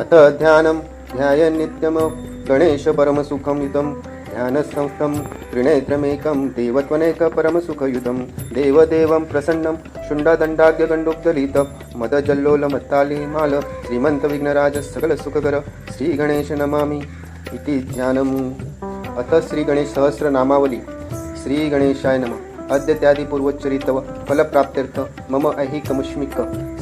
अथ ध्यानं ध्यायन् नित्यं गणेश परमसुखयुतं ध्यानसंस्थं त्रिनेत्रमेकं देवत्वनेकपरमसुखयुतं देवदेवं प्रसन्नं शुण्डदण्डाद्यगण्डोपदलित मदजल्लोलमत्तालिमाल श्रीमन्तविघ्नराज सकलसुखकर श्रीगणेश नमामि इति ध्यानम्। अथ श्रीगणेशसहस्रनामावली। श्रीगणेशाय नमः। अद्यत्यादिपूर्वोच्चरितव फलप्राप्त्यर्थ मम ऐहिकमुष्मिक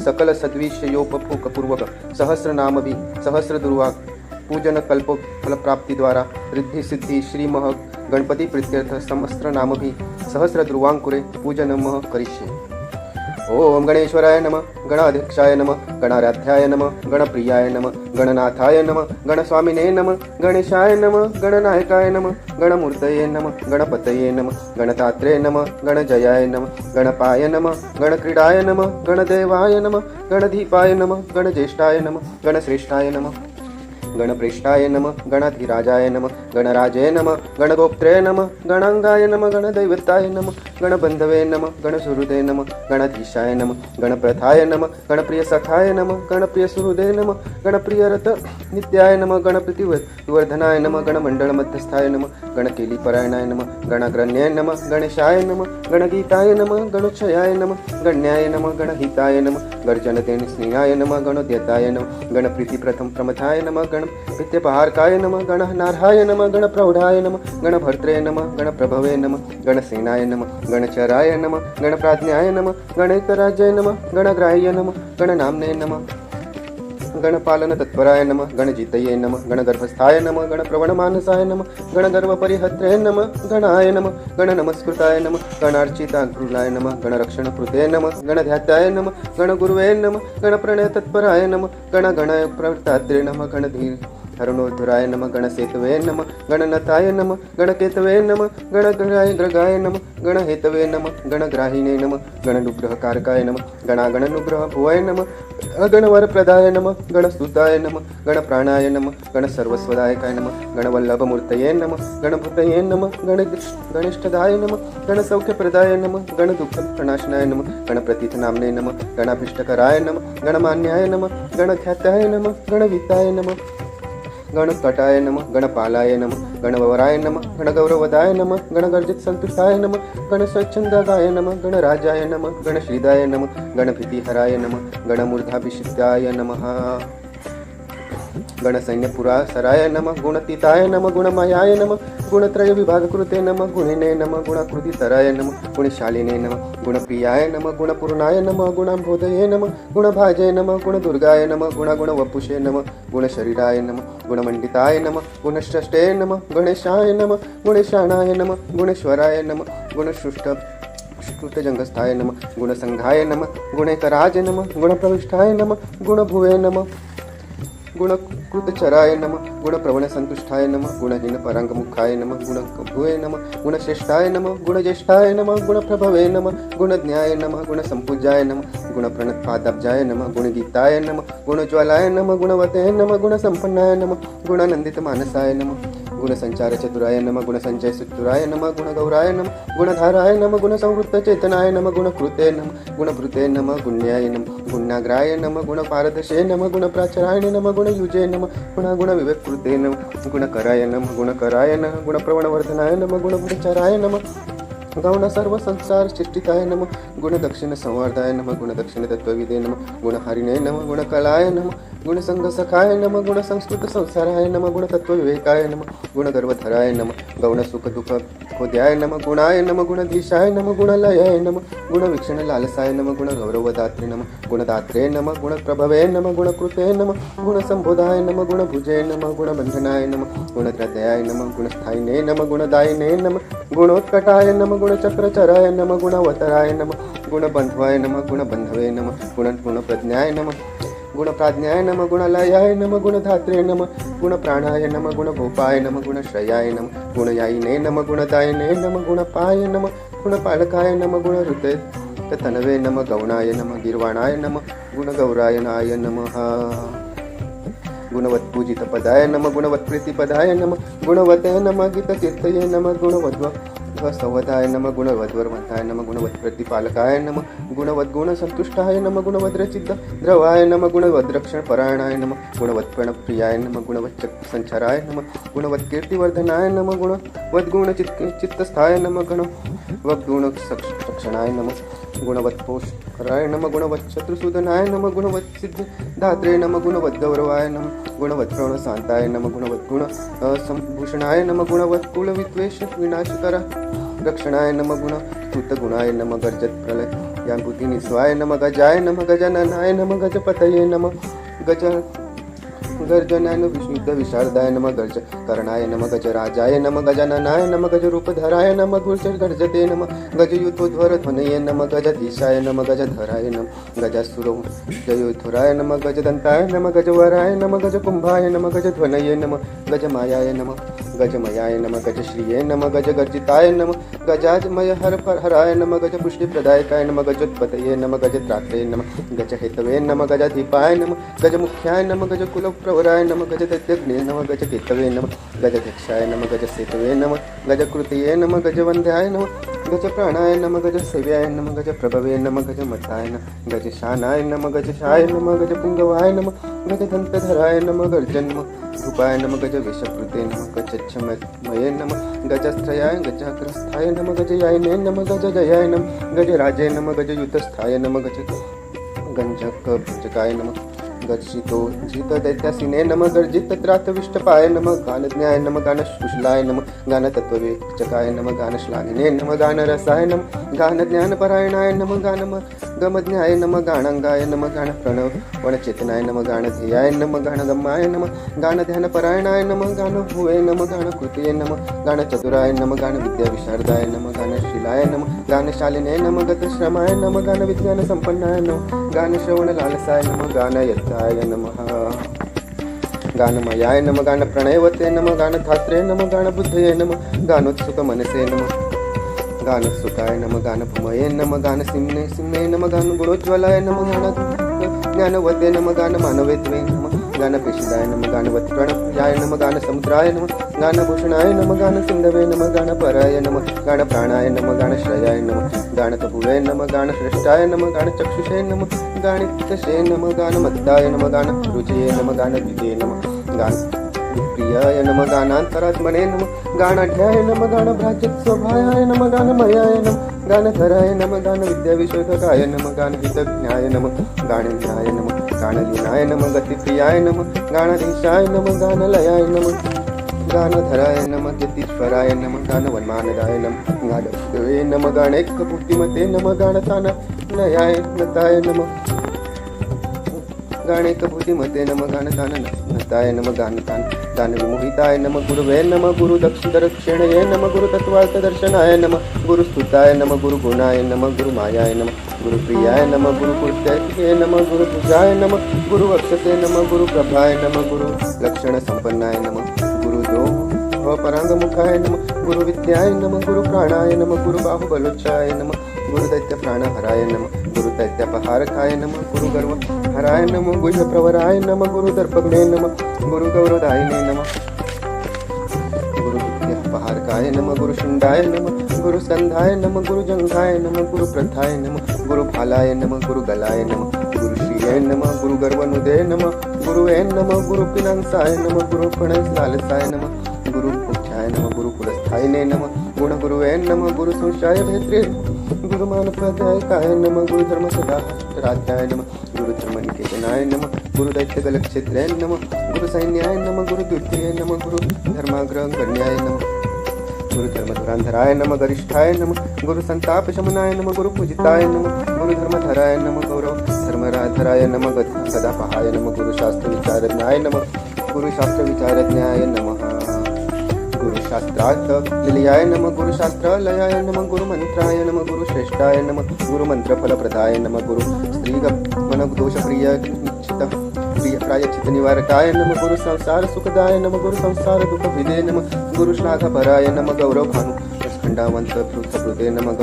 सकल सद्विषयोपभोगपूर्वक सहस्रनामभि सहस्रदुर्वाक् पूजन कल्प फलप्राप्ति द्वारा रिद्धि सिद्धि श्री मह गणपति प्रीत्यर्थ सहस्रनामभि सहस्रदुर्वाङ्कुरे पूजनमः करिष्ये। ओम गणेश्वराय नमः, गणाध्यक्षाय नमः, गणाराध्याय नमः, गणप्रियाय नमः, गणनाथाय नमः, गणस्वामिने नमः, गणेशाय नमः, गणनायकाय नमः, गणमूर्तये नमः, गणपतये नमः, गणतात्रे नमः, गणजयाय नमः, गणपाय नमः, गणक्रीडाय नमः, गणदेवाय नमः, गणदीपाय नमः, गणज्येष्ठाय नमः, गणश्रेष्ठाय नमः, गणप्रेष्ठाय नमः, गणाधिराजाय नमः, गणराजे नमः, गणगोप्त्रे नमः, गणांगाय नमः, गणदैवताय नमः, गणबंधवे नमः, गणसुहृदे नमः, गणाधीशाय नमः, गणप्रथाय नमः, गणप्रियसखाय नमः, गणप्रियसुहृदे नमः, गणप्रियरत नित्याय नमः, गणप्रीतिवर्धनाय नमः, गणमण्डलमध्यस्थाय नमः, गणकेलीपरायणाय नमः, गणाग्रण्याय नमः, गणेशाय नमः, गणगीताय नमः, गणोक्षयाय नमः, गण्याय नमः, गणहिताय नमः, गर्जनतेन स्नेहाय नमः, गणोद्यताय नमः, गणप्रीतिप्रथम प्रमथाय नमः, गणपित्यपहारकाय नमः, गणनार्हाय नमः, गणप्रौढाय नमः, गणभर्त्रे नमः, गणप्रभवे नमः, गणसेनाय नमः, गणचराय नमः, गणप्राज्ञाय नमः, गणैकराज्याय नमः, गणग्राह्य नमः, गणनाम्ने नमः, गणपालनतत्पराय नमः, गणजितये नमः, गणगर्भस्थाय नमः, गणप्रवणमानसाय नमः, गणगर्वपरिहत्रे नमः, गणाय नमः, गणनमस्कृताय नमः, गणार्चिताङ्कुलाय नमः, गणरक्षणकृते नमः, गणध्यात्याय नमः, गणगुरुवे नमः, गणप्रणयतत्पराय नमः, गणप्रवृत्तात्रे नमः, गणधीर हरणोद्धराय नमः, गणसेतवे नमः, गणनताय नमः, गणकेतवे नमः, गणग्रगाय नमः, गणहेतवे नमः, गणग्राहिणे नमः, गणनुग्रहकारकाय नमः, गणागणनुग्रह भुवाय नमः, गणवरप्रदाय नमः, गणस्तुताय नमः, गणप्राणाय नमः, गणसर्वस्वदायकाय नमः, गणवल्लभमूर्तये नमः, गणभूतये नमः, गणेष्ठदाय नमः, गणसौख्यप्रदाय नमः, गणदुःखप्रणाशनाय नमः, गणप्रतीतनाम्ने नमः, गणाभीष्टकराय नमः, गणमान्याय नमः, गणख्याताय नमः, गणवित्ताय नमः, गणकटाय नमः, गणपालाय नमः, गणवराय नमः, गणगौरवदाय नमः, गणगर्जितसन्तुष्टाय नमः, गणस्वच्छन्दगाय नमः, गणराजाय नमः, गणश्रीदाय नमः, गणभीतिहराय नमः, गणमूर्धाभिषिक्ताय नमः, गणसैन्यपुरासराय नमः, गुणतीताय नमः, गुणमयाय नमः, गुणत्रय विभागकृते नमः, गुणिने नमः, गुणाकृतितराय नमः, गुणशालिने नमः, गुणप्रियाय नमः, गुणपूर्णाय नमः, गुणाम्भोधये नमः, गुणभाजय नमः, गुणदुर्गाय नमः, गुणगुणवपुषे नमः, गुणशरीराय नमः, गुणमण्डिताय नमः, गुणश्रेष्ठे नमः, गणेशाय नमः, गुणेशानाय नमः, गुणेश्वराय नमः, गुणश्रुतजङ्गस्थाय नमः, गुणसंघाय नमः, गुणेकराज नमः, गुणप्रविष्टाय नमः, गुणभुवे नमः, गुणकृतचराय नमः, गुणप्रवणसन्तुष्टाय नमः, गुणहीनपराङ्गमुखाय नमः, गुणभुवे नमः, गुणश्रेष्ठाय नमः, गुणज्येष्ठाय नमः, गुणप्रभवे नमः, गुणज्ञाय नमः, गुणसम्पूज्याय नमः, गुणप्रणतपादाब्जाय नमः, गुणगीताय नमः, गुणज्वालाय नमः, गुणवते नमः, गुणसम्पन्नाय नमः, गुणानन्दितमानसाय नमः, गुणसञ्चारचतुराय नमः, गुणसञ्चयसुतुराय नमः, गुणगौराय नमः, गुणधाराय नमः, गुणसंवृत्तचेतनाय नमः, गुणकृते नमः, गुणभृते नमः, गुण्याय नमः, गुण्याग्राय नमः, गुणपारदशे नमः, गुणप्राचरायणे नमः, गुणयुजे नमः, गुणविवेककृते नमः, गुणकराय नमः, गुणकराय नमः, गुणप्रवणवर्धनाय नमः, गुणगुणचराय नमः, गौण सर्व संसार चिष्टिताय नमः, गुणदक्षिण संवर्धाय नमः, गुणदक्षिण तत्वविदे नमः, गुणहरिणे नमः, गुणकलाय नमः, गुणसंगसखाय नमः, गुणसंस्कृत संसाराय नमः, गुणतत्वविवेकाय नमः, गुणगर्वधराय नमः, गौणसुखदुःखोद्याय नमः, गुणाय नमः, गुणधीशाय नमः, गुणलयाय नमः, गुणवीक्षणलालसाय नमः, गुणगौरवदात्रे नमः, गुणदात्रे नमः, गुणप्रभवे नमः, गुणकृते नमः, गुणसम्बोधाय नमः, गुणभुजे नमः, गुणबन्धनाय नमः, गुणत्रयाय नमः, गुणस्थायिने नमः, गुणदायिने नमः, गुणोत्कटाय नमः, गुणचक्रचराय नमः, गुणवतराय नमः, गुणबन्धवाय नमः, गुणबन्धवे नमः, गुणप्रज्ञाय नमः, गुणप्राज्ञाय नमः, गुणलयाय नमः, गुणधात्रे नमः, गुणप्राणाय नमः, गुणभूपाय नमः, गुणश्रयाय नमः, गुणयायिने नमः, गुणदायिने नमः, गुणपाय नमः, गुणपालकाय नमः, गुणऋते तनवे नमः, गौणाय नमः, गिर्वाणाय नमः, गुणगौरायणाय नमः, गुणवत्पूजितपदाय नमः, गुणवत्प्रीतिपदाय नमः, गुणवते नमः, गीतकीर्तये नमः, संवताय नमः गुणवद्वर्मताय नमः गुणवत्प्रतिपालकाय नमः गुणवद्गुणसन्तुष्टाय नमः गुणवद्रचिद्द्रवाय नमः गुणवद्रक्षणपरायणाय नमः गुणवत्प्रणप्रियाय नमः गुणवच्चक्रसञ्चाराय नमः गुणवत्कीर्तिवर्धनाय नमः गुणवद्गुणचित्तस्थाय नमः गुणवद्गुणसक्षणाय नमः गुणवत्पोषकराय नमः गुणवच्छत्रुसूदनाय नमः गुणवत्सिद्धिदात्रे नमः गुणवद्गौरवाय नमः गुणवत्प्रणशान्ताय नमः गुणवत्गुणसम्भूषणाय नमः गुणवत्कुलविद्वेष विनाशकर रक्षणाय नमः गुणस्तुतगुणाय नमः गर्जत्प्रलयाम्बुधिनिस्वाय नमः गजाय नमः गजाननाय नमः गजपतये नमः गज गर्जनाय विष्णुद विशारदाय नमः गर्ज करणाय नमः गजराजाय नमः गजाननाय नमः गजरूपधराय नमः गुर्जर्गर्जते नमः गजयुद्धोध्वरध्वनये नमः गजधीशाय नमः गजधराय नमः गजासुरजयोद्धराय नमः गजदन्ताय नमः गजवराय नमः गजकुम्भाय नमः गजध्वनये नमः गजमायाय नमः गजमयाय नमः गजश्रिये नमः गजगर्जिताय नमः गजाजमय हराय नमः गजपुष्टिप्रदायकाय नमः गजोत्पतये नमः गजत्रात्रे नमः गजहेतवे नमः गजाधिपाय नमः गजमुख्याय नमः गजकुलप्रवराय नमः गजदत्यग्ने नमः गजकेतवे नमः गजध्यक्षाय नमः गजसेतवे नमः गजकृतये नमः गजवन्द्याय नमः गजप्राणाय नमः गजसेव्याय नमः गजप्रभवे नमः गजमताय नमः गजशानाय नमः गजशाय नमः गजपुङ्गवाय नमः गजदन्तधराय नमः गर्जन्मः रूपाय नमः गजवेशकृते नमः गजच्छमये नमः गजस्त्रयाय गजाग्रस्थाय नमः गजयायने नमः गजजयाय नमः गजराजे नमः गजयुतस्थाय नमः गजगञ्जकाय नमः गर्जितो जितदैत्यासिने नमः गर्जितत्रातविष्टपाय नमः गानज्ञाय नमः गानकुशलाय नमः गानतत्त्वविचकाय नमः गानश्लाघिने नमः गानरसाय नमः गानज्ञानपरायणाय नमः गानगमज्ञाय नमः गाणाङ्गाय नमः गानप्रणवणचेतनाय नमः गानध्येयाय नमः गानगम्याय नमः गानध्यानपरायणाय नमः गानभुवे नमः गानकृतये नमः गानचतुराय नमः गानविद्याविशारदाय नमः गानशीलाय नमः गानशालिने नमः गतश्रमाय नमः गानविज्ञानसम्पन्नाय नमः गानश्रवणलालसाय नमः गानयत्ताय नमः गानमयाय नमः गानप्रणयवते नमः गानधात्रे नमः गानबुद्धये नमः गानोत्सुकमनसे नमः गानोत्सुकाय नमः गानभूमये नमः गानसिम्ने सिम्ने नमः गानगुणोज्ज्वलाय नमः गानज्ञानवते नमः गानमानवेत्वे नमः गानपेशिदाय नमः गानवत्प्रणप्रियाय नमः गानसमुद्राय नमः गानभूषणाय नमः गानसिन्धवे नमः गानपराय नमः गानप्राणाय नमः गानश्रयाय नमः गानतभुवे नमः गानश्रेष्ठाय नमः गानचक्षुषे नमः गानितशे नमः गानमत्ताय नमः गानरुचये नमः गानद्विजये नमः गानप्रियाय नमः गानान्तरात्मने नमः गानाढ्याय नमः गानभ्राजत्स्वभायाय नमः गानमयाय नमः गानधराय नमः गानविद्याविशोधकाय नमः गानहितज्ञाय नमः गानज्ञाय नमः गानलीनाय नमः गतिप्रियाय नमः गानाधीशाय नमः गानलयाय नमः गानधराय नमः गतीश्वराय नमः गानवन्मानदाय नमः गानदेवे नमः गाणैकपूर्तिमते नमः गानताननयाय नताय नमः गाणैकपूर्तिमते नमः गानताननताय नमः गानविमोहिताय नमः गुरुवे नमः गुरुदक्षिणये नमः गुरुतत्त्वार्थदर्शनाय नमः गुरुस्तुताय नमः गुरुगुणाय नमः गुरुमायाय नमः गुरुप्रियाय नमः गुरुकृत्ये नमः गुरुभुजाय नमः गुरुवक्षसे नमः गुरुप्रभाय नमः गुरुलक्षणसम्पन्नाय नमः गुरुदो पराङ्गमुखाय नमः गुरुविद्याय नमः गुरुप्राणाय नमः गुरुबाहुबलोच्चाय नमः गुरुदैत्यप्राणहराय नमः गुरुदैत्यपहारकाय नमः गुरुगर्वहराय नमः गुह्यप्रवराय नमः गुरुदर्पग्ने नमः गुरुगौरवदायिने नमः गुरुपहारकाय नमः गुरुशुण्डाय नमः गुरुस्कन्धाय नमः गुरुजङ्घाय नमः गुरुप्रथाय नमः गुरुफालाय नमः गुरुगलाय नमः गुरुश्रिये नमः गुरुगर्वनुदे नमः गुरुवे नमः गुरुपिनांसाय नमः गुरुप्रणयलालसाय नमः गुरुमुख्याय नमः गुरुकुलस्थायिने नमः गुणगुरुवे नमः गुरुसंशाय भेत्रे गुरुमानप्रदायकाय नमः गुरुधर्मसदाराध्याय नमः गुरुधर्मनिकेतनाय नमः गुरुदैत्यगलक्षेत्रे नमः गुरुसैन्याय नमः गुरुद्वितीये नमः गुरुधर्माग्रगण्याय नमः गुरुधर्मधुरान्धराय नमः गरिष्ठाय नमः गुरुसन्तापशमनाय नमः गुरुपूजिताय नमः गुरुधर्मधराय नमः गौरवधर्मराधराय नमः गदापहाय नमः गुरुशास्त्रविचारज्ञाय नमः गुरुशास्त्रविचारज्ञाय नमः गुरुशास्त्रार्थलिलयाय नमः गुरुशास्त्रालयाय नमः गुरुमन्त्राय नमः गुरुश्रेष्ठाय नमः गुरुमन्त्रफलप्रदाय नमः गुरुस्त्रीगमनदोषप्रियचित्तनिवारकाय नमः गुरुसंसारसुखदाय नमः गुरुसंसारदुःखविदे नमः गुरुश्लाघपराय नमः गौरवभानुस्खण्डावन्तभृतभृते नमः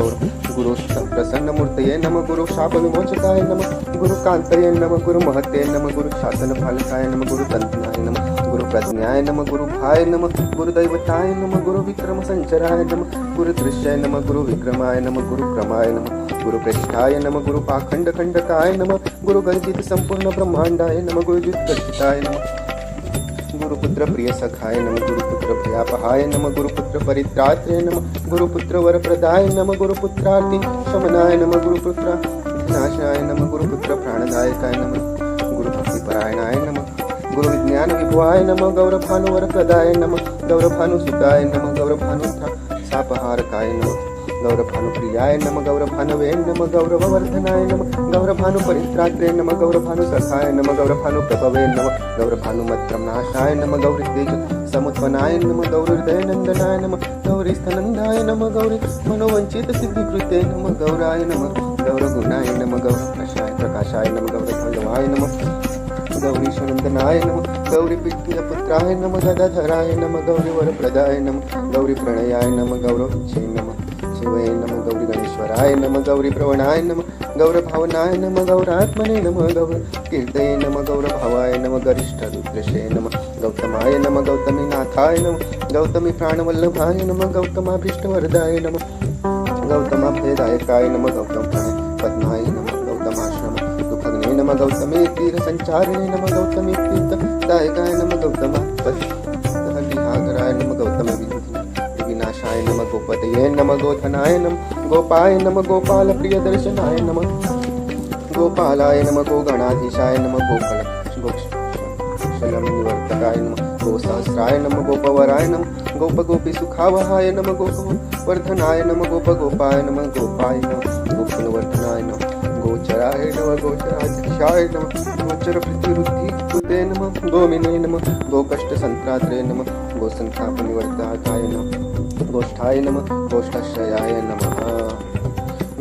गुरुप्रसन्नमूर्तये नमः गुरुशापविमोचकाय नमः गुरुकान्तये नमः गुरुमहते नमः गुरुशासनपालकाय नमः गुरुतन्त्रिणाय नमः गुरुप्रज्ञाय नमः गुरुभाय नमः गुरुदैवताय नमः गुरुविक्रमसञ्चराय नमः गुरुदृश्याय नमः गुरुविक्रमाय नमः गुरुक्रमाय नमः गुरुप्रेष्ठाय नमः गुरुपाखण्डखण्डकाय नमः गुरुगर्जित संपूर्ण ब्रह्माण्डाय नमः गुरुजित्गर्जिताय नमः गुरुपुत्र प्रिय सखाय नमः गुरुपुत्र भयापहाय नमः गुरुपुत्र परित्रात्रे नमः गुरुपुत्र वरप्रदाय नमः गुरुपुत्रार्ति शमनाय नमः गुरुपुत्र विनाशाय नमः गुरुपुत्र प्राणदायकाय नमः गुरुभक्तिपरायणाय नमः गुरुविज्ञान विभुवाय नमः गौरभानुवरप्रदाय नमः गौरभानुसुताय नमः गौरभानुसापहारकाय नमः गौरभानुप्रियाय नमः गौरभानवे नमः गौरववर्धनाय नमः गौरभानुपरित्रात्रे नमः गौरभानुसखाय नमः गौरभानुप्रभवे नमः गौरभानुमत्रमनाशाय नमः गौरीतेज समुत्पन्नाय नमः गौरहृदयनन्दनाय नमः गौरीस्थनन्दाय नमः गौरी मनोवञ्चित सिद्धिकृते नमः गौराय नमः गौरगुणाय नमः गौरप्रकाशाय नमः गौरभैरवाय नमः गौरीशनन्दनाय नमः गौरीप्रियपुत्राय नमः गदाधराय नमः गौरीवरप्रदाय नमः गौरीप्रणयाय नमः गौरविच्छे नमः शिवाय नमः गौरीगणेश्वराय नमः गौरीप्रवणाय नमः गौरभावनाय नमः गौरात्मने नमः गौरकीर्तये नमः गौरभावाय नमः गरिष्ठरुद्रशे नमः गौतमाय नमः गौतमीनाथाय नमः गौतमी प्राणवल्लभाय नमः गौतमाभीष्टवरदाय नमः गौतमाभयदायकाय नमः गौतमप्राणपद्माय नमः गौतमाश्रम दुःखग्ने नमः गौतमे तीर्थसञ्चारिणे नमः गौतमे तीर्थदायकाय नमः गौतमपद्मविहागराय नमः गौतमे विनाशाय नमः गोपतये नमः गोधनाय नमः गोपाय नमः गोपालप्रियदर्शनाय नमः गोपालाय नमः गोगणाधीशाय नमः गोकुलशलं निवर्तकाय नमः गोसहस्राय नमः गोपवराय नमः गोपगोपीसुखावहाय नमः गोपवर्धनाय नमः गोपगोपाय नमः गोपाय नमः गोकुलवर्धनाय नमः गोचराय नमः गोचराध्यक्षाय नमः गोचरप्रतिरुद्धिकृते नमः गोमिने नमः गोकष्टसन्त्रात्रे नमः गोसन्तापनिवर्तकाय नमः गोष्ठाय नमः गोष्ठाश्रयाय नमः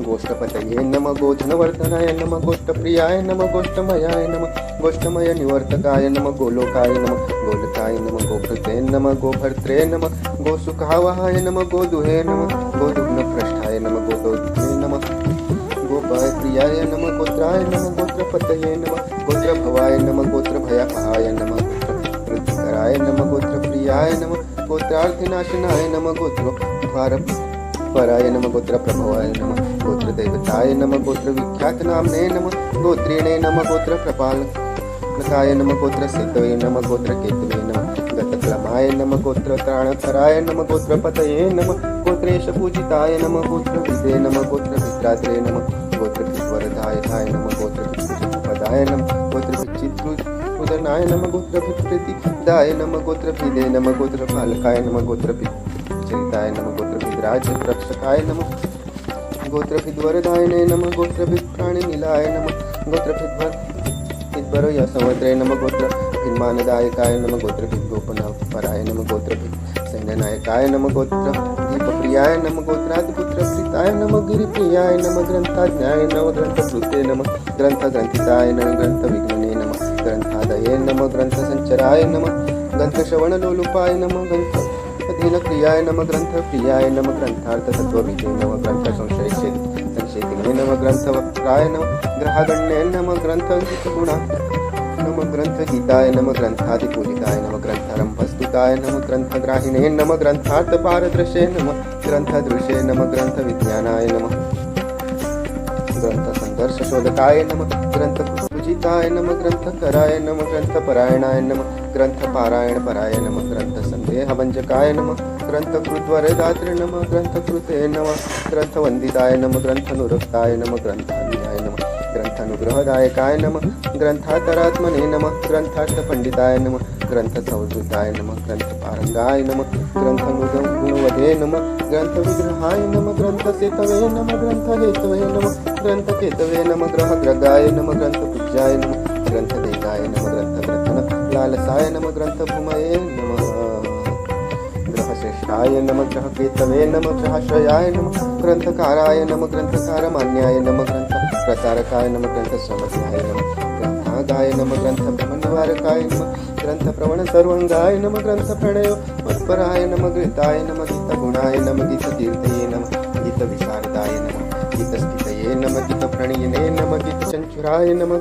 गोष्ठपतये नमः गोधनवर्धनाय नमः गोष्ठप्रियाय नमः गोष्ठमयाय नमः गोष्ठमय निवर्तकाय नमः गोलोकाय नमः गोलकाय नमः गोभृते नमः गोभर्त्रे नमः गोसुखावहाय नमः गोदुहे नमः गोदुग्नपृष्ठाय नमः गोदोग्ने नमः गोपाय प्रियाय नमः गोत्राय नमः गोत्रपतये नमः गोत्रभवाय नमः गोत्रभयापहाय नमः गोत्रवृद्धिकराय नमः गोत्रप्रियाय नमः गोत्रार्थिनाशनाय नमः गोत्रोद्धारपराय नमः गोत्रप्रभवाय नमः गोत्रदैवताय नमः गोत्रविख्यातनाम्ने नमः गोत्रीणे नमः गोत्रप्रपालकाय नमः गोत्रसेतवे नमः गोत्रकेतवे नमः गतक्लमाय नमः गोत्रत्राणकराय नमः गोत्रपतये नमः गोत्रेशपूजिताय नमः गोत्रविदे नमः गोत्रभित्रात्रे नमः गोत्रभिवरदायकाय नमः गोत्रभिपदाय नमः गोत्रभिचित्रुदनाय नमः गोत्रभिप्रतिदाय नमः गोत्रभिदे नमः गोत्रपालकाय नमः गोत्रभिचरिताय नमः गोत्रभिद्राज्यरक्षकाय नमः गोत्रभिद्वरदायने नमः गोत्रभिप्राणिनिलाय नमः गोत्रभिद्वरयसंवत्रे नमः गोत्रभिन्मानदायकाय नमः गोत्रभिद्गोपनापराय नमः गोत्रभिसैन्यनायकाय नमः गोत्रदीपप्रियाय नमः गोत्रादिपुत्रप्रीताय नमः गिरिप्रियाय नमः ग्रन्थाज्ञाय नमः ग्रन्थकृते नमः ग्रन्थग्रन्थिताय नमः ग्रन्थविघ्नने नमः ग्रन्थादये नमः ग्रन्थसञ्चराय नमः ग्रन्थश्रवणलोलुपाय नमः ग्रन्थाधीनक्रियाय नमः ग्रन्थप्रियाय नमः ग्रन्थार्थतत्त्वविदे नमः ग्रन्थसंशयितिने नमः ग्रन्थवक्त्राय नमः ग्रहागण्ये नमः ग्रन्थगुणा नमः ग्रन्थगीताय नमः ग्रन्थादिपूजिताय नमः ग्रन्थारम्भस्तुताय नमः ग्रन्थग्राहिणे नमः ग्रन्थार्थपारदृशे नमः ग्रन्थदृशे नमः ग्रन्थविज्ञानाय नमः ग्रन्थसन्दर्शशोधकाय नमः ग्रन्थपूजिताय नमः ग्रन्थकराय नमः ग्रन्थपरायणाय नमः ग्रन्थपारायणपराय नमः ग्रन्थसन्देहभञ्जकाय नमः ग्रन्थकृद्वरदात्रे नमः ग्रन्थकृते नमः ग्रन्थवन्दिताय नमः ग्रन्थनुरक्ताय नमः ग्रन्थान्याय नमः ग्रन्थानुग्रहदायकाय नमः ग्रन्थातरात्मने नमः ग्रन्थार्थपण्डिताय नमः ग्रन्थसंवृताय नमः ग्रन्थपारंगाय नमः ग्रन्थनुगुणवधे नमः ग्रन्थविग्रहाय नमः ग्रन्थसेतवे नमः ग्रन्थहेतवे नमः ग्रन्थकेतवे नमः ग्रहग्रगाय नमः ग्रन्थपूज्याय नमः ग्रन्थदेगाय नमः ग्रन्थग्रथनलालसाय नमः ग्रन्थभूमये नमः ग्रहश्रेष्ठाय नमः ग्रहकेतवे नमः ग्रहाश्रयाय नमः ग्रन्थकाराय नमः ग्रन्थकारमान्याय नमः ग्रन्थप्रसारकाय नमः ग्रन्थसमज्ञाय नमः ग्रन्थागाय नमः ग्रन्थभ्रमनिवारकाय नमः ग्रन्थप्रवणसर्वङ्गाय नमः ग्रन्थप्रणयोत्पराय नमः गीताय नमः गीतगुणाय नमः गीतकीर्तये नमः गीतविशारदाय नमः गीतस्थितये नमः गीतप्रणयिने नमः गीतचञ्चुराय नमः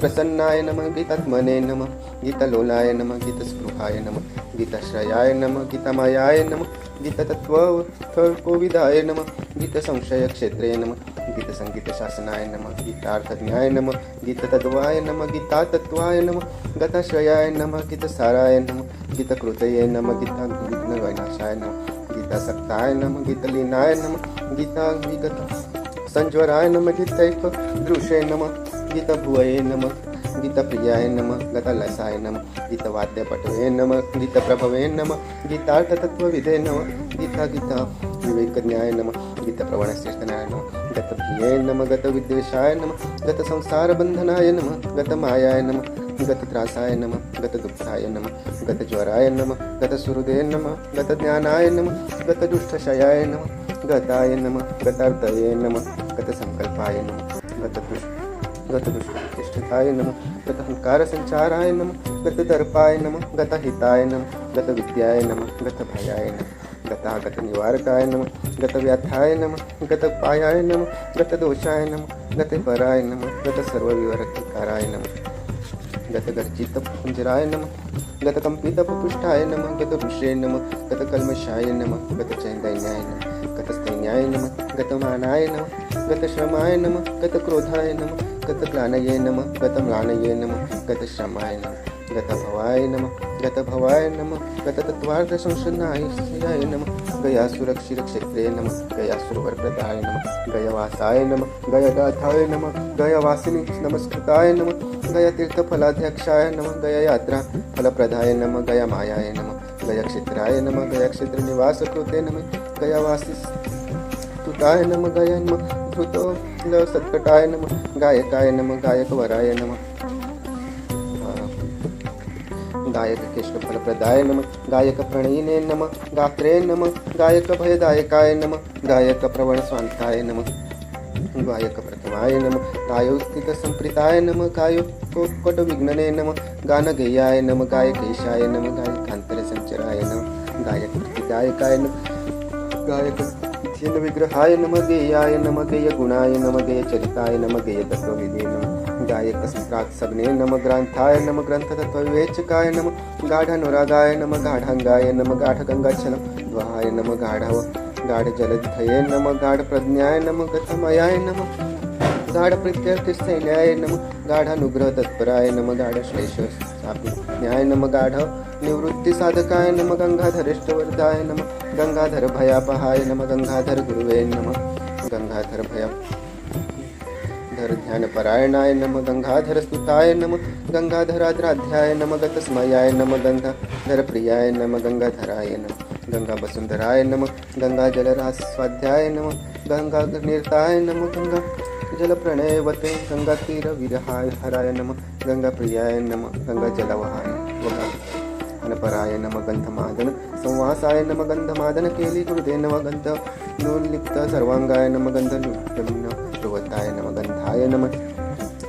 प्रसन्नाय नमः गीतात्मने नमः गीतलोलाय नमः गीतस्पृहाय नमः गीताश्रयाय नमः गीतामायाय नमः गीततत्त्वकोविदाय नमः गीतसंशयक्षेत्रे नमः गीतसङ्गीतशासनाय नमः गीतार्थज्ञाय नमः गीततत्त्वाय नमः गीतातत्त्वाय नमः गताश्रयाय नमः गीतसाराय नमः गीतकृतये नमः गीताविघ्नविनाशाय नमः गीतासक्ताय नमः गीतलीनाय नमः गीताविगत संज्वराय नमः गीतैकदृशे नमः गीतभुवये नमः गीतप्रियाय नमः गतलसाय नमः गीतवाद्यपटवे नमः गीतप्रभवे नमः गीतार्थतत्त्वविदे नमः गीता विवेकज्ञाय नमः गीतप्रवणश्रेष्ठनाय नमः गतप्रिये नमः गतविद्वेषाय नमः गतसंसारबन्धनाय नमः गतमायाय नमः गतत्रासाय नमः गतदुःखाय नमः गतज्वराय नमः गतसुहृदे नमः गतज्ञानाय नमः गतदुष्टशयाय नमः गताय नमः गतार्थये नमः गतसङ्कल्पाय नमः गतदुष्टतिष्ठताय नमः गतहङ्कारसञ्चाराय नमः गतदर्पाय नमः गतहिताय नमः गतविद्याय नमः गतभयाय नमः गतागतनिवारकाय नमः गतव्याथाय नमः गतपायाय नमः गतदोषाय नमः गतपराय नमः गतसर्वविवरतिकाराय नमः गतगर्जितपुञ्जराय नमः गतकम्पितपुष्टाय नमः गतवृषे नमः गतकल्मषाय नमः गतचैतन्याय नमः गतस्तैन्याय नमः गतमानाय नमः गतश्रमाय नमः गतक्रोधाय नमः गतग्लानये नमः गतम्लानये नमः गतश्रमाय नमः गतभवाय नमः गतभवाय नमः गततत्त्वार्थसंशनाय नमः गयासुरक्षिरक्षेत्रे नमः गयासुरवरप्रदाय नमः गयवासाय नमः गयगाथाय नमः गयवासिनी नमस्कृताय नमः गयतीर्थफलाध्यक्षाय नमः गययात्रा फलप्रदाय नमः गयमायाय नमः गयक्षेत्राय नमः गयक्षेत्रनिवासकृते नमः गयवासिस्तुताय नमः गयन्मधृतोलसत्कटाय नमः गायकाय नमः गायकवराय नमः गायककेशफलप्रदाय नमः गायकप्रणयिने नमः गात्रे नमः गायकभयदायकाय नमः गायकप्रवणस्वान्ताय नमः गायकप्रथमाय नमः गायोस्थितसम्प्रीताय नमः गायकोत्कटविघ्नने नमः गानगेयाय नमः गायकेशाय नमः गायकान्तरसञ्चराय नमः गायकप्रतिगायकाय नमः गायकविघ्नविग्रहाय नमः गेयाय नमः गेयगुणाय नमः गेयचरिताय नमः गेयतत्त्वविदे नमः गायकस्त्रात्सग्ने नमः ग्रन्थाय नमः ग्रन्थतत्त्वविवेचकाय नमः गाढानुरागाय नमः गाढाङ्गाय नमः गाढगङ्गाच्छलद्वहाय नमः गाढजलधये नमः गाढप्रज्ञाय नमः गतमयाय नमः गाढप्रीत्यर्थस्थैल्याय नमः गाढानुग्रहतत्पराय नमः गाढश्लेषसापिज्ञाय नमः गाढनिवृत्तिसाधकाय नमः गङ्गाधरेष्टवरदाय नमः गङ्गाधरभयापहाय नमः गङ्गाधरगुरुवे नमः गङ्गाधरध्यानपरायणाय नमः गङ्गाधरस्तुताय नमः गङ्गाधराध्याय नमः गतस्मयाय नमः गङ्गाधरप्रियाय नमः गङ्गाधराय नमः गङ्गावसुन्धराय नमः गङ्गाजलरास्वाध्याय नमः गङ्गानिरताय नमः गङ्गाजलप्रणयवते गङ्गातीरविरहाय हराय नमः गङ्गाप्रियाय नमः गङ्गाजलवहाय अनपराय नमः गन्धमादन संवासाय नमः गन्धमादनकेली गुरुदे नमः गन्धनुल्लिप्त सर्वाङ्गाय नमः गन्धनुर्वताय नमः गन्धाय नमः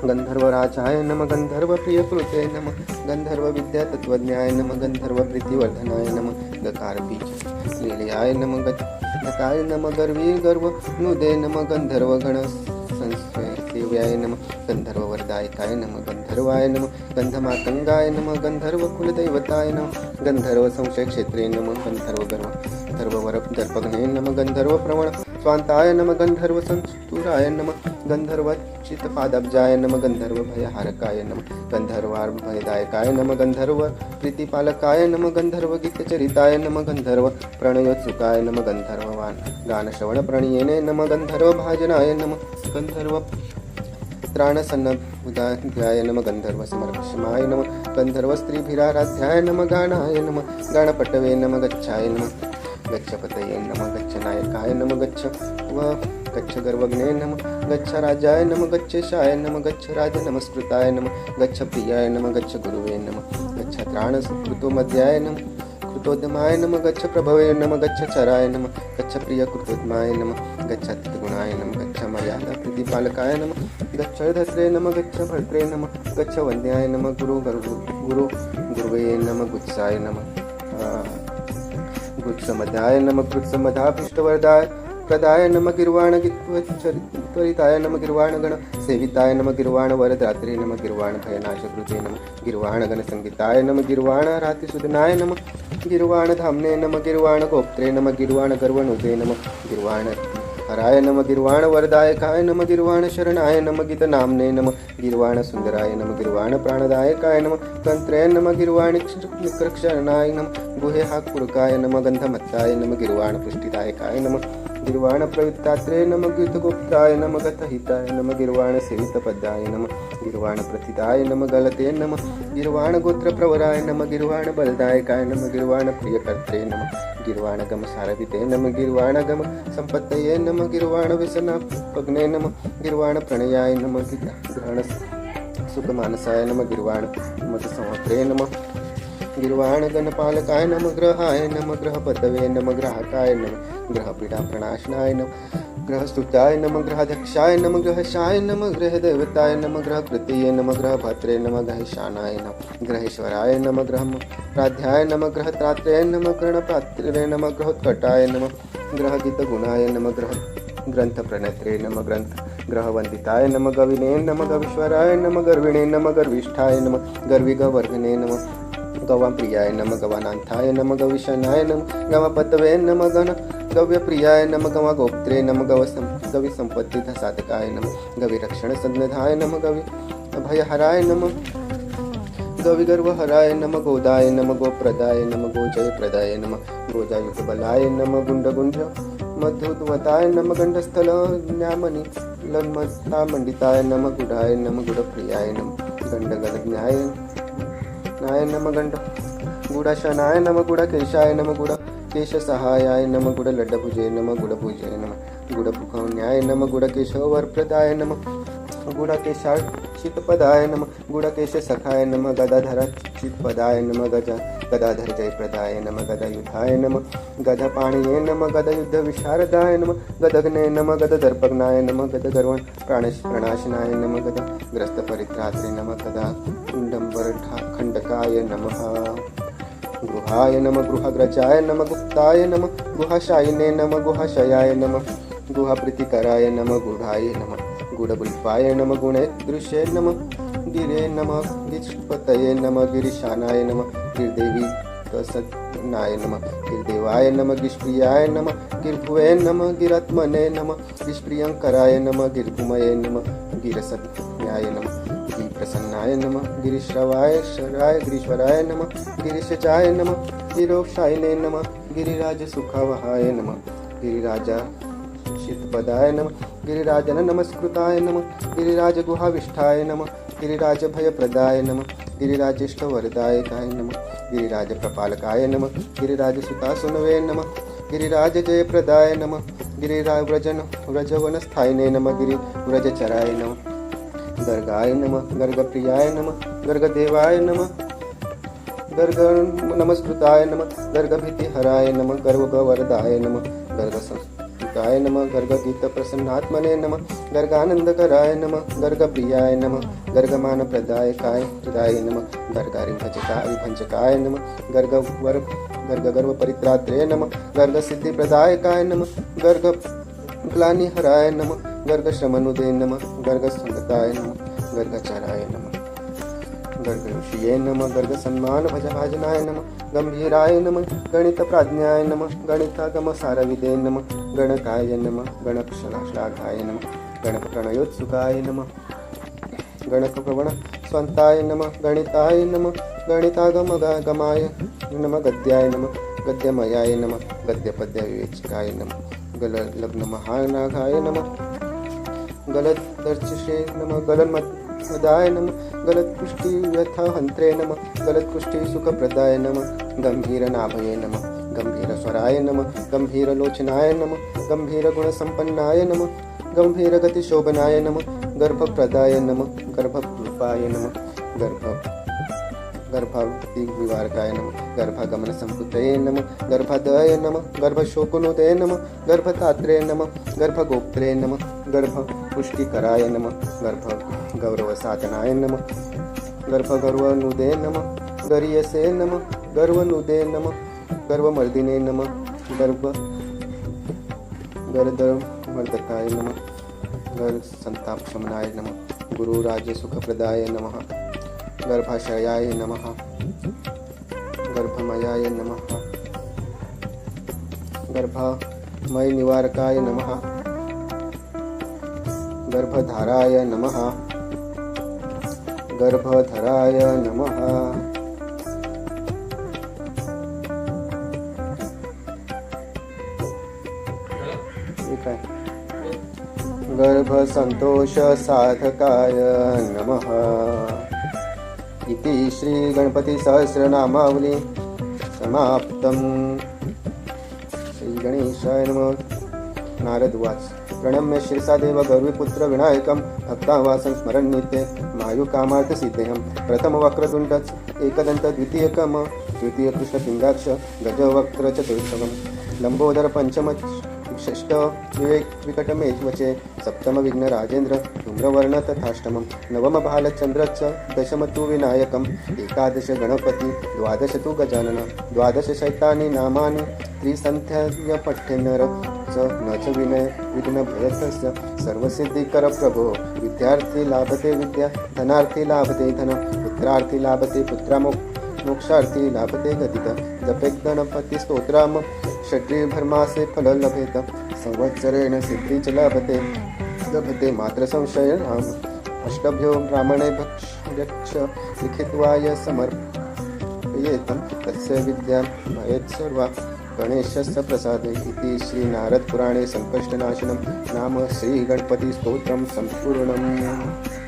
गन्धर्वराजाय नमः गन्धर्वप्रियकृते नमः गन्धर्वविद्यातत्त्वज्ञाय नमः गन्धर्वप्रीतिवर्धनाय नमः गकारबीजलीलयाय नमः गताय नमः गर्वीर्गर्वनुदे नमः गन्धर्वगणसंसेव्याय नमः गन्धर्ववरदायकाय नमः गन्धर्वाय नमः गन्धमातङ्गाय नमः गन्धर्वकुलदैवताय नमः गन्धर्वसंशयक्षेत्रे नमः गन्धर्ववरदर्पघ्ने नमः गन्धर्वप्रवण स्वान्ताय नमः गन्धर्वसंस्तुराय नमः गन्धर्वचित्तपादब्जाय नमः गन्धर्वभयहारकाय नमः गन्धर्वार्भयदायकाय नमः गन्धर्वप्रीतिपालकाय नमः गन्धर्वगीतचरिताय नमः गन्धर्वप्रणयोत्सुकाय नमः गन्धर्ववान् गानश्रवणप्रणयेने नमः गन्धर्वभाजनाय नमः गन्धर्वत्राणसन्नबुधाध्याय नमः गन्धर्वसमर्पशमाय नमः गन्धर्वस्त्रीभिराराध्याय नमः गानाय नमः गाणपटवे नमः गच्छाय नमः गच्छपतये नमः गच्छनायकाय नमः गच्छ गर्वज्ञे नमः गच्छ राजाय नमः गच्छेशाय नमः गच्छ राजनमस्कृताय नमः गच्छ प्रियाय नमः गच्छ गुरुवे नमः गच्छ त्राणकृतोमध्याय नमः कृतोद्यमाय नमः गच्छ प्रभवे नमः गच्छ चराय नमः गच्छ प्रियकृतोद्यमाय नमः गच्छ अतिगुणाय नमः गच्छ मर्यादा प्रीतिपालकाय नमः गच्छ धत्रे नमः गच्छ भर्त्रे नमः गच्छ वन्द्याय नमः गुरुवे नमः गुत्साय नमः गुत्समध्याय नमः गुत्समधापृष्टवरदाय प्रदाय नमः गिर्वाण त्वरिताय नमः गिर्वाण गण सेविताय नमः गिर्वाण वरदात्रे नमः गिर्वाण भयनाशकृते नमः गिर्वाण गण संगीताय नमः गिर्वाण रातिसुदनाय नमः गिर्वाण धाम्ने नमः गिर्वाण गोप्त्रे नमः गिर्वाण गर्वनुदे नमः गिर्वाण हराय नमः गिर्वाण वरदायकाय नमः गिर्वाण शरणाय नमः गीतनाम्ने नमः गिर्वाण सुंदराय नमः गिर्वाण प्राणदायकाय नमः तंत्रे नमः गिर्वाण निकृक्षणाय नमः गुहे हाकुरकाय नमः गंधमत्ताय नमः गिर्वाण पुष्टिदायकाय नमः गिर्वाण प्रवित्तात्रे नमः गीतगुप्ताय नमः गतहिताय नमः गिर्वाण सेवितपदाय नमः गिर्वाण प्रथिताय नमः गलते नमः गिर्वाण गोत्रप्रवराय नमः गिर्वाण बलदायकाय नमः गिर्वाण प्रियकर्त्रे नमः गिर्वाण गम सारभिते नमः गिर्वाण गम संपत्तये नमः गिर्वाण व्यसनापग्ने नमः गिर्वाण प्रणयाय नमः ग्रहण सुखमानसाय नमः गिर्वाण मदसंवत्रे नमः गिर्वाण गणपालकाय नमः ग्रहाय नमः ग्रहपतवे नमः ग्राहकाय नमः ग्रहपीडा प्रणाशनाय नमः ग्रहस्तुताय नमः ग्रहाध्यक्षाय नमः ग्रहशाय नमः ग्रहदेवताय नमः ग्रहकृतये नमः ग्रहभद्रे नमः ग्रहेशानाय नमः ग्रहेश्वराय नमः ग्रहराध्याय नमः ग्रहत्रात्रे नमः ग्रहणपात्रे नमः ग्रहोत्कटाय नमः ग्रहगीतगुणाय नमः ग्रह ग्रंथप्रणेत्रे नमः ग्रंथ ग्रहवंदिताय नमः गविने नमः गवीश्वराय नमः गर्विणे नमः गर्विष्ठाय नमः गर्विगवर्धने नमः गवां प्रियाय नमः गवानांथाय नमः गविशनाय नमः गवापतवे नमः गण गव्यप्रियाय नमः गवा गोप्त्रे नमः गवि संपत्ति साधकाय नमः गवि रक्षण सन्नधाय नमः गवि अभयहराय नमः गवि गर्वहराय नमः गोदाय नमः गोप्रदाय नमः गोजय प्रदाय नमः गोजायुध बलाय नमः गुंड मधुद्वताय नमः गंडस्थल न्यामणि लन्मस्ता मंडिताय नमः गुडाय नमः गुडप्रियाय नमः गंडगलज्ञाय नाय नमः गंड गुडाशनाय नमः गुडकेशाय नमः गुडकेशसहायाय नमः गुडलड्डभुजे नमः गुडभुजे नमः गुडपुखन्याय नमः गुडकेशवरप्रदाय नमः गुडकेशाचितपदाय नमः गुडकेशसखाय नमः गदाधरचितपदाय नमः गदाधर जयप्रदाय नमः गदायुधाय नमः गदपाणिये नमः गदयुद्धविशारदाय नमः गदग्ने नमः गददर्पग्नाय नमः गदगर्वण प्रणाशनाय नमः गदग्रस्तपरित्रात्रे नमः गदाकुण्डम्बरखण्डकाय नमः गृहाय नमः गृहग्रजाय नमः गुप्ताय नमः गुहाशायिने नमः गुहाशयाय नमः गुहाप्रीतिकराय नमः गुढाय नमः गुडबुल्पाय नमः गुणेदृशे नमः गिरे नमः गिष्पतये नमः गिरिशानाय नमः गिरदेवी तसनाय नमः गिरदेवाय नमः गिष्प्रियाय नमः गिरभुवे नमः गिरात्मने नमः गिष्प्रियंकराय नमः गिरभुमये नमः गिरसज्ञाय नमः गिरिप्रसन्नाय नमः गिरिश्रवाय शराय गिरीश्वराय नमः गिरिशजाय नमः गिरोक्षायिने नमः गिरिराजसुखवहाय नमः गिरिराजा शीतपदाय नमः गिरिराजन नमस्कृताय नमः गिरिराजगुहाविष्ठाय नमः गिरिराजभयप्रदाय नमः गिरिराजेष्टवरदायकाय नमः गिरिराजप्रपालकाय नमः गिरिराजसुतासुनवे नमः गिरिराजजयप्रदाय नमः गिरिराव्रजन व्रजवनस्थायिने नमः गिरिव्रजचराय नमः गर्गाय नमः गर्गप्रियाय नमः गर्गदेवाय नमः गर्ग नमस्कृताय नमः गर्गभीतिहराय नमः गर्गवरदाय नमः गर्गसंस्कृताय नमः गर्गगीतप्रसन्नात्मने नमः गर्गानन्दकराय नमः गर्गप्रियाय नमः गर्गमानप्रदायकाय प्रदाय नमः गर्गारिभंजकाय नमः गर्गगर्वपरित्रात्रे नमः गर्गसिद्धिप्रदायकाय नमः गर्गग्लानिहराय नमः गर्गश्रमनुदे नमः गर्गसंगताय नमः गर्गचराय नमः गर्गऋषिये नमः गर्गसन्मानभजभाजनाय नमः गंभीराय नमः गणितप्राज्ञाय नमः गणितागमसारविदे नमः गणकाय नमः गणक्षलाघाय नमः गणकप्रणयोत्सुकाय नमः गणकप्रवण स्वन्ताय नमः गणिताय नमः गणितागमगमाय नमः गद्याय नमः गद्यमयाय नमः गद्यपद्यविवेचिकाय नमः गललग्नमहानाघाय नमः गलदर्चिषे नमः गलन्मदाय नमः गलत्कुष्ठीव्यथहन्त्रे नमः गलत्कुष्ठीसुखप्रदाय नमः गम्भीरनाभये नमः गम्भीरस्वराय नमः गम्भीरलोचनाय नमः गम्भीरगुणसम्पन्नाय नमः गम्भीरगतिशोभनाय नमः गर्भप्रदाय नमः गर्भरूपाय नमः गर्भाविवारकाय नमः गर्भागमनसम्पुतये नमः गर्भादय नमः गर्भशोकुनुदे नमः गर्भतात्रे नमः गर्भगोप्त्रे नमः गर्भपुष्टिकराय नमः गर्भगौरवसाधनाय नमः गर्भगर्वनुदे नमः गरीयसे नमः गर्वनुदे नमः गर्वमर्दिने नमः गर्दमर्दकाय नमः। गर् संताप शमनाय नमः। गुरुराज सुखप्रदाय नमः। गर्भाशयाय नमः। गर्भमयाय नमः। गर्भमय निवारकाय नमः। गर्भधाराय नमः। गर्भधराय नमः। गर्भसंतोष साधकाय नमः। इति श्री गणपति सहस्रनामावली समाप्तम्। श्री गणेशाय नमः। नारद उवाच प्रणम्य शिरसा देव गौरीपुत्र विनायकं भक्तावासं स्मरन् नित्ये मायुकामार्थसिद्धेहं। प्रथम वक्रतुण्डच एकदन्त द्वितीयकम तृतीय कृष्णपिङ्गाक्ष गजवक्त्र चतुर्थकं लंबोदर पंचम षष्ठ विवेक विकटमेवचे सप्तम विघ्न राजेन्द्र धूम्रवर्ण तथाष्टमं नवम भालचन्द्रच्च दशम तु विनायकम् एकादश गणपति द्वादश तु गजानन द्वादश शैतानि नामानि त्रिसन्ध्यापठ्यनर च न च विनय विघ्नभयस्य सर्वसिद्धिकर प्रभो। विद्यार्थी लाभते विद्या धनार्थी लाभते धन पुत्रार्थी लाभते मोक्षार्थी लाभते गतित जपेत गणपति स्तोत्रम षड्रिभर्मासे फल लभेत संवत्सरेण सिद्धि च लभते मात्र संशय नाम अष्टभ्यो ब्राह्मणे भक्ष लिखित्वाय समर्पयेतं तस्य विद्या भवेत् सर्वा गणेशस्य प्रसादे। इति श्री नारद पुराणे संकष्टनाशनं नाम श्री गणपति स्तोत्रं संपूर्णम्।